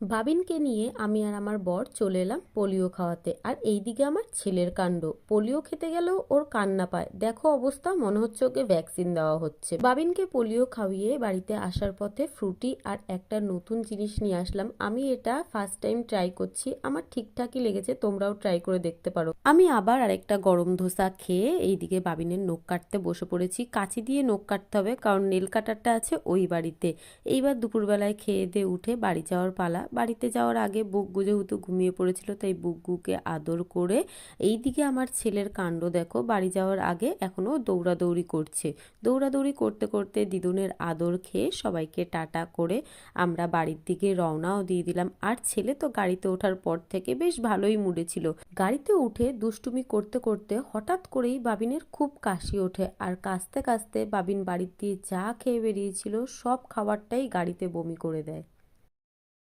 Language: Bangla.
বাবিনকে নিয়ে আমি আর আমার বর চলে এলাম পোলিও খাওয়াতে। আর এইদিকে আমার ছেলের কাণ্ড, পোলিও খেতে গেলেও ওর কান্না পায়। দেখো অবস্থা, মনে হচ্ছে ওকে ভ্যাকসিন দেওয়া হচ্ছে। বাবিনকে পোলিও খাইয়ে বাড়িতে আসার পথে ফ্রুটি আর একটা নতুন জিনিস নিয়ে আসলাম। আমি এটা ফার্স্ট টাইম ট্রাই করছি, আমার ঠিকঠাকই লেগেছে, তোমরাও ট্রাই করে দেখতে পারো। আমি আবার আরেকটা গরম ধোসা খেয়ে এইদিকে বাবিনের নখ কাটতে বসে পড়েছি। কাঁচি দিয়ে নখ কাটতে হবে, কারণ নেল কাটারটা আছে ওই বাড়িতে। এইবার দুপুরবেলায় খেয়ে দিয়ে উঠে বাড়ি যাওয়ার পালা। বাড়িতে যাওয়ার আগে বুগ্গু যেহেতু ঘুমিয়ে পড়েছিল, তাই বুগ্গুকে আদর করে এইদিকে আমার ছেলের কাণ্ড দেখো, বাড়ি যাওয়ার আগে এখনো দৌড়াদৌড়ি করছে। দৌড়াদৌড়ি করতে করতে দিদুনের আদর খেয়ে সবাইকে টাটা করে আমরা বাড়ির দিকে রওনাও দিয়ে দিলাম। আর ছেলে তো গাড়িতে ওঠার পর থেকে বেশ ভালোই মুডে ছিল। গাড়িতে উঠে দুষ্টুমি করতে করতে হঠাৎ করেই বাবিনের খুব কাশি ওঠে, আর কাশতে কাশতে বাবিন বাড়ির দিয়ে যা খেয়ে বেরিয়েছিল সব খাবারটাই গাড়িতে বমি করে দেয়।